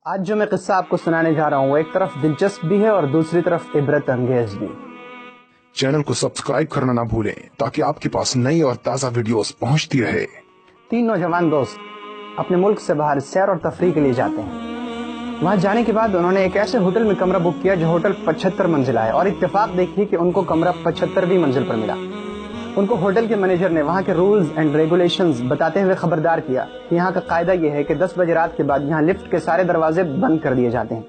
آج جو میں قصہ آپ کو سنانے جا رہا ہوں وہ ایک طرف دلچسپ بھی ہے اور دوسری طرف عبرت انگیز بھی۔ چینل کو سبسکرائب کرنا نہ بھولیں تاکہ آپ کے پاس نئی اور تازہ ویڈیوز پہنچتی رہے۔ 3 نوجوان دوست اپنے ملک سے باہر سیر اور تفریح کے لیے جاتے ہیں۔ وہاں جانے کے بعد انہوں نے ایک ایسے ہوٹل میں کمرہ بک کیا جو ہوٹل 75 منزلہ ہے، اور اتفاق دیکھیے کہ ان کو کمرہ 75ویں منزل پر ملا۔ ان کو ہوٹل کے مینیجر نے وہاں کے رولز اینڈ ریگولیشنز بتاتے ہوئے خبردار کیا کہ یہاں کا قاعدہ یہ ہے کہ 10 بجے رات کے بعد یہاں لفٹ کے سارے دروازے بند کر دیے جاتے ہیں۔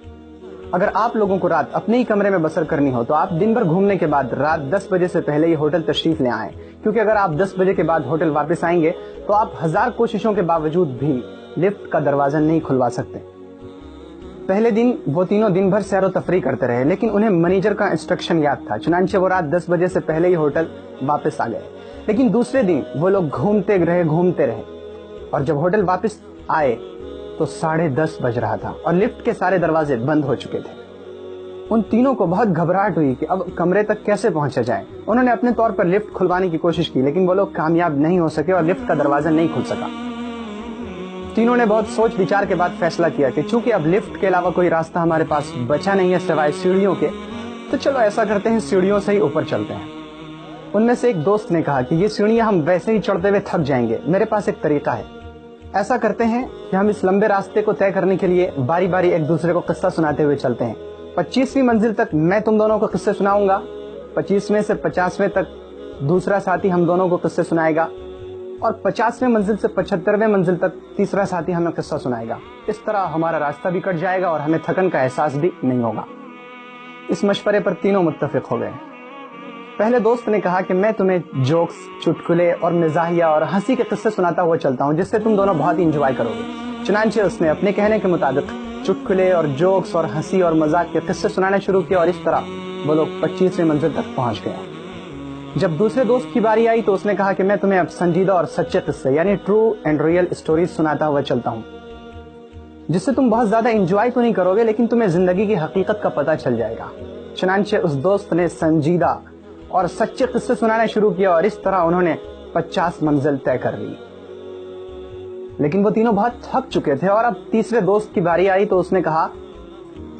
اگر آپ لوگوں کو رات اپنے ہی کمرے میں بسر کرنی ہو تو آپ دن بھر گھومنے کے بعد رات 10 بجے سے پہلے یہ ہوٹل تشریف لے آئیں، کیونکہ اگر آپ 10 بجے کے بعد ہوٹل واپس آئیں گے تو آپ 1000 کوششوں کے باوجود بھی لفٹ کا دروازہ نہیں کھلوا سکتے۔ پہلے دن وہ تینوں دن بھر سیر و تفریح کرتے رہے، لیکن انہیں مینیجر کا انسٹرکشن یاد تھا، چنانچہ وہ رات 10 بجے سے پہلے ہی ہوٹل واپس آ گئے۔ لیکن دوسرے دن وہ لوگ گھومتے رہے اور جب ہوٹل واپس آئے تو 10:30 بج رہا تھا اور لفٹ کے سارے دروازے بند ہو چکے تھے۔ ان تینوں کو بہت گھبراہٹ ہوئی کہ اب کمرے تک کیسے پہنچا جائے۔ انہوں نے اپنے طور پر لفٹ کھلوانے کی کوشش کی، لیکن وہ لوگ کامیاب نہیں ہو سکے اور لفٹ کا دروازہ نہیں کھل سکا۔ تینوں نے بہت سوچ بچار کے بعد فیصلہ کیا کہ چونکہ اب لفٹ کے علاوہ کوئی راستہ ہمارے پاس بچا نہیں ہے سوائے سیڑھیوں کے، تو چلو ایسا کرتے ہیں، سیڑھیوں سے ہی اوپر چلتے ہیں۔ ان میں سے ایک دوست نے کہا کہ یہ سیڑھیاں ہم ویسے ہی چڑھتے ہوئے تھک جائیں گے، میرے پاس ایک طریقہ ہے۔ ایسا کرتے ہیں کہ ہم اس لمبے راستے کو طے کرنے کے لیے باری باری ایک دوسرے کو قصہ سناتے ہوئے چلتے ہیں۔ 25ویں منزل تک میں تم دونوں کو قصے سناؤں گا، 25ویں سے 50ویں تک دوسرا ساتھی ہم دونوں کو قصے سنائے گا، اور 50ویں منزل سے 75ویں منزل تک تیسرا ساتھی ہمیں قصہ سنائے گا۔ اس طرح ہمارا راستہ بھی کٹ جائے گا اور ہمیں تھکن کا احساس بھی نہیں ہوگا۔ اس مشورے پر تینوں متفق ہو گئے۔ پہلے دوست نے کہا کہ میں تمہیں جوکس، چٹکلے اور مزاحیہ اور ہنسی کے قصے سناتا ہوا چلتا ہوں، جس سے تم دونوں بہت انجوائے کرو گے۔ چنانچہ اس نے اپنے کہنے کے مطابق چٹکلے اور جوکس اور ہنسی اور مذاق کے قصے سنانا شروع کیا، اور اس طرح وہ لوگ 25ویں منزل تک پہنچ گئے۔ جب دوسرے دوست کی باری آئی تو اس نے کہا کہ میں تمہیں اب سنجیدہ اور سچے قصے یعنی ٹرو اینڈ ریئل اسٹوریز سناتا ہوا چلتا ہوں، جس سے تم بہت زیادہ انجوائے تو نہیں کرو گے، لیکن تمہیں زندگی کی حقیقت کا پتہ چل جائے گا۔ چنانچہ اس دوست نے سنجیدہ اور سچے قصے سنانا شروع کیا، اور اس طرح انہوں نے 50 منزل طے کر لی۔ لیکن وہ تینوں بہت تھک چکے تھے، اور اب تیسرے دوست کی باری آئی تو اس نے کہا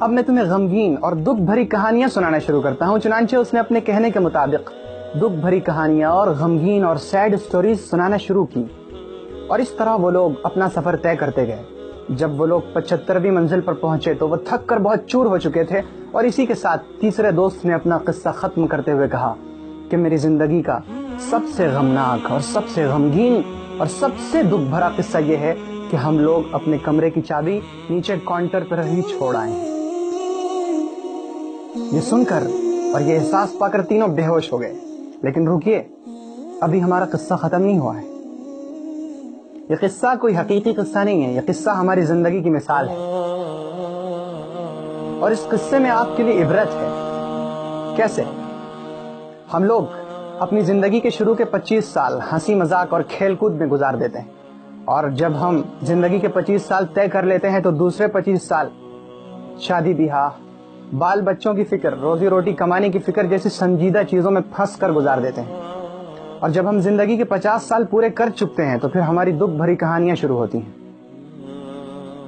اب میں تمہیں غمگین اور دکھ بھری کہانیاں سنانا شروع کرتا ہوں۔ چنانچہ اس نے اپنے کہنے کے مطابق دکھ بھری کہانیاں اور غمگین اور سیڈ سٹوریز سنانا شروع کی، اور اس طرح وہ لوگ اپنا سفر طے کرتے گئے۔ جب وہ لوگ 75ویں منزل پر پہنچے تو وہ تھک کر بہت چور ہو چکے تھے، اور اسی کے ساتھ تیسرے دوست نے اپنا قصہ ختم کرتے ہوئے کہا کہ میری زندگی کا سب سے غمناک اور سب سے غمگین اور سب سے دکھ بھرا قصہ یہ ہے کہ ہم لوگ اپنے کمرے کی چابی نیچے کاؤنٹر پر ہی چھوڑ آئے ہیں۔ یہ سن کر اور یہ احساس پا کر تینوں بے ہوش ہو گئے۔ لیکن رکیے، ابھی ہمارا قصہ ختم نہیں ہوا ہے۔ یہ قصہ کوئی حقیقی قصہ نہیں ہے، یہ قصہ ہماری زندگی کی مثال ہے، اور اس قصے میں آپ کے لیے عبرت ہے۔ کیسے؟ ہم لوگ اپنی زندگی کے شروع کے 25 سال ہنسی مذاق اور کھیل کود میں گزار دیتے ہیں، اور جب ہم زندگی کے 25 سال طے کر لیتے ہیں تو دوسرے 25 سال شادی بیاہ، بال بچوں کی فکر، روزی روٹی کمانے کی فکر جیسی سنجیدہ چیزوں میں پھنس کر گزار دیتے ہیں۔ اور جب ہم زندگی کے 50 سال پورے کر چکتے ہیں تو پھر ہماری دکھ بھری کہانیاں شروع ہوتی ہیں۔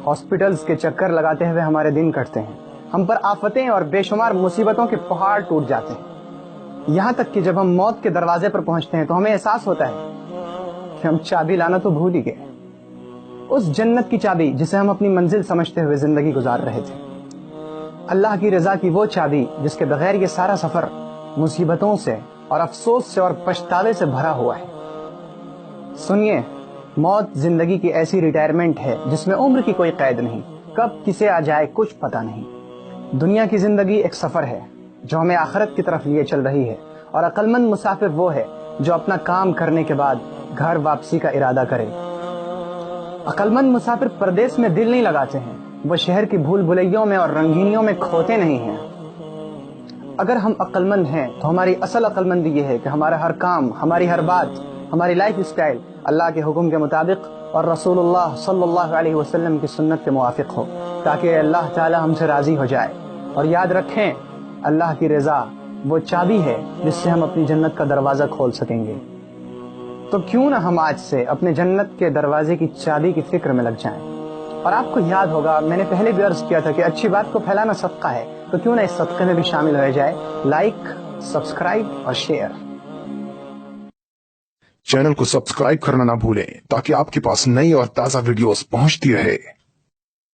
ہاسپٹلز کے چکر لگاتے ہوئے ہمارے دن کٹتے ہیں، ہم پر آفتیں اور بے شمار مصیبتوں کے پہاڑ ٹوٹ جاتے ہیں، یہاں تک کہ جب ہم موت کے دروازے پر پہنچتے ہیں تو ہمیں احساس ہوتا ہے کہ ہم چابی لانا تو بھول ہی گئے، اس جنت کی چابی جسے ہم اپنی منزل سمجھتے ہوئے زندگی گزار رہے تھے، اللہ کی رضا کی وہ چابی جس کے بغیر یہ سارا سفر مصیبتوں سے اور افسوس سے اور پچھتاوے سے بھرا ہوا ہے۔ سنیے، موت زندگی کی ایسی ریٹائرمنٹ ہے جس میں عمر کی کوئی قید نہیں، کب کسے آ جائے کچھ پتہ نہیں۔ دنیا کی زندگی ایک سفر ہے جو ہمیں آخرت کی طرف لیے چل رہی ہے، اور عقل مند مسافر وہ ہے جو اپنا کام کرنے کے بعد گھر واپسی کا ارادہ کرے۔ عقل مند مسافر پردیس میں دل نہیں لگاتے ہیں، وہ شہر کی بھول بھلیوں میں اور رنگینیوں میں کھوتے نہیں ہیں۔ اگر ہم عقل مند ہیں تو ہماری اصل عقل مندی یہ ہے کہ ہمارا ہر کام، ہماری ہر بات، ہماری لائف اسٹائل اللہ کے حکم کے مطابق اور رسول اللہ صلی اللہ علیہ وسلم کی سنت کے موافق ہو، تاکہ اللہ تعالی ہم سے راضی ہو جائے۔ اور یاد رکھیں، اللہ کی رضا وہ چابی ہے جس سے ہم اپنی جنت کا دروازہ کھول سکیں گے۔ تو کیوں نہ ہم آج سے اپنے جنت کے دروازے کی چابی کی فکر میں لگ جائیں۔ اور آپ کو یاد ہوگا میں نے پہلے بھی عرض کیا تھا کہ اچھی بات کو پھیلانا صدقہ ہے، تو کیوں نہ اس صدقے میں بھی شامل ہو جائے۔ لائک، سبسکرائب اور شیئر۔ چینل کو سبسکرائب کرنا نہ بھولیں تاکہ آپ کے پاس نئی اور تازہ ویڈیوز پہنچتی رہے۔